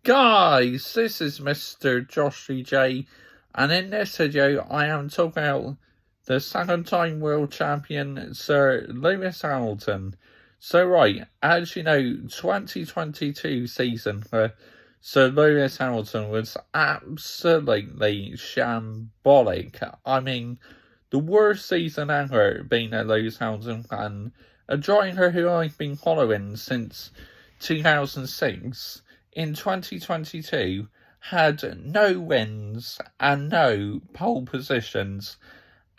Guys, this is Mr. Joshie J, and in this video I am talking about the second time world champion Sir Lewis Hamilton. So right, as you know, 2022 season for Sir Lewis Hamilton was absolutely shambolic. I mean, the worst season ever being a Lewis Hamilton fan, a driver who I've been following since 2006. In 2022, had no wins and no pole positions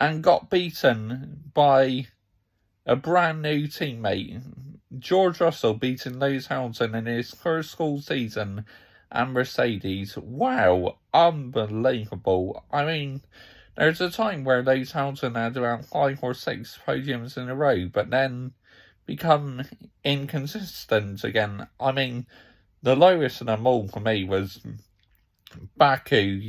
and got beaten by a brand new teammate. George Russell beating Lewis Hamilton in his first full season and Mercedes. Wow, unbelievable. I mean, there's a time where Lewis Hamilton had around 5 or 6 podiums in a row, but then become inconsistent again. I mean, the lowest of them all for me was Baku,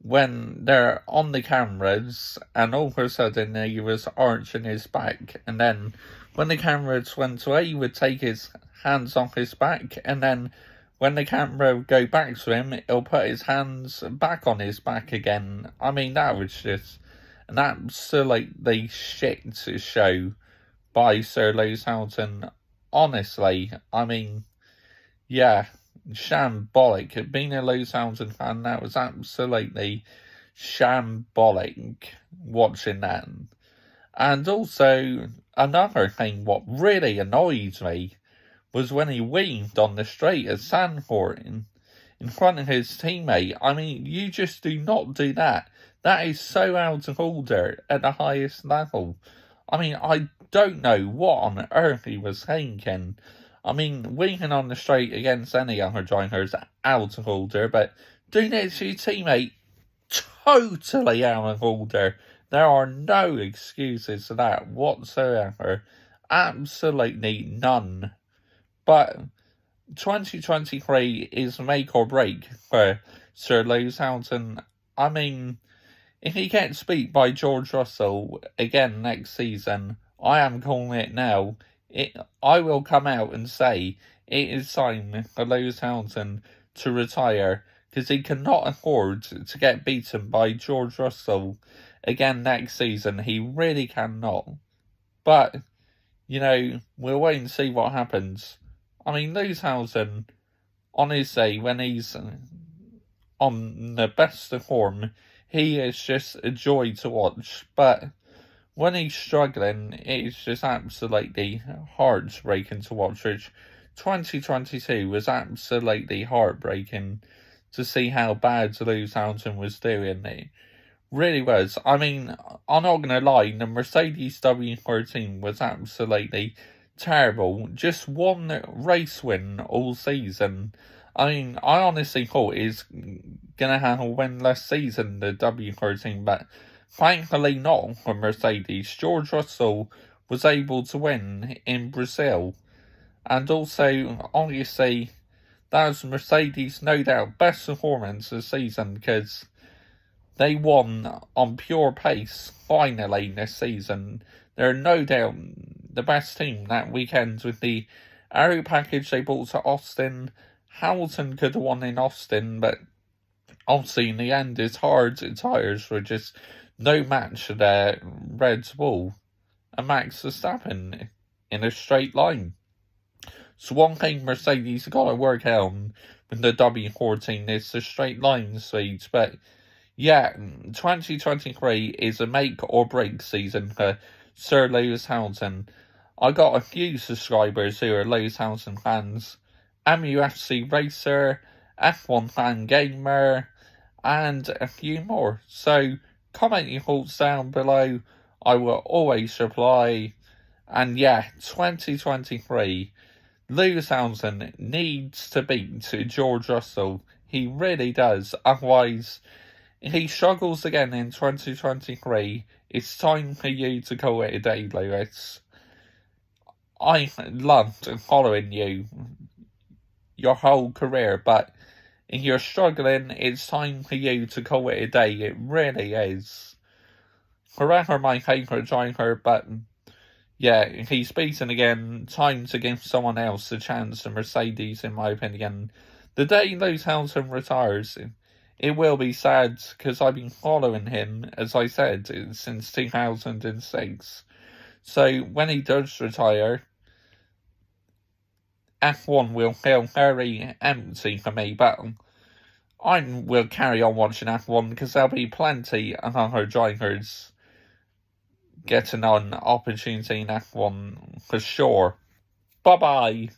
when they're on the cameras and all of a sudden he was arching his back, and then when the cameras went away he would take his hands off his back, and then when the camera would go back to him he'll put his hands back on his back again. I mean, that was just an absolutely shit show by Sir Lewis Hamilton. Honestly, I mean, yeah, shambolic. Being a Lewis Hamilton fan, that was absolutely shambolic watching that. And also, another thing, what really annoyed me was when he weaved on the straight at Zandvoort in front of his teammate. I mean, you just do not do that. That is so out of order at the highest level. I mean, I don't know what on earth he was thinking. I mean, weaving on the straight against any other driver is out of order, but doing it to your teammate, totally out of order. There are no excuses for that whatsoever. Absolutely none. But 2023 is make or break for Sir Lewis Hamilton. I mean, if he gets beat by George Russell again next season, I am calling it now. I will come out and say it is time for Lewis Hamilton to retire, because he cannot afford to get beaten by George Russell again next season. He really cannot. But, we'll wait and see what happens. I mean, Lewis Hamilton, on his day, when he's on the best of form, he is just a joy to watch. But when he's struggling, it's just absolutely heartbreaking to watch, which 2022 was absolutely heartbreaking to see how bad Lewis Hamilton was doing. It really was. I mean, I'm not going to lie, the Mercedes W13 was absolutely terrible. Just one race win all season. I mean, I honestly thought he's going to have a winless season, the W13, but thankfully not for Mercedes. George Russell was able to win in Brazil. And also, obviously, that was Mercedes' no doubt best performance this season, because they won on pure pace finally this season. They're no doubt the best team that weekend with the aero package they brought to Austin. Hamilton could have won in Austin, but obviously in the end his hard tyres were just no match for their Red Bull and Max Verstappen in a straight line. So one thing Mercedes got to work out on with the W14 is the straight line speeds. But yeah, 2023 is a make or break season for Sir Lewis Hamilton. I got a few subscribers who are Lewis Hamilton fans. MUFC Racer, F1 Fan Gamer, and a few more. So comment your thoughts down below. I will always reply. And yeah, 2023, Lewis Hamilton needs to beat George Russell. He really does. Otherwise, if he struggles again in 2023, it's time for you to call it a day, Lewis. I loved following you your whole career, but if you're struggling, it's time for you to call it a day. It really is. Forever my favourite driver, but yeah, if he's beaten again, time to give someone else a chance. And Mercedes, in my opinion, The day Lewis Hamilton retires, it will be sad because I've been following him, as I said, since 2006. So when he does retire, F1 will feel very empty for me, but I will carry on watching F1 because there'll be plenty of other drivers getting an opportunity in F1 for sure. Bye-bye.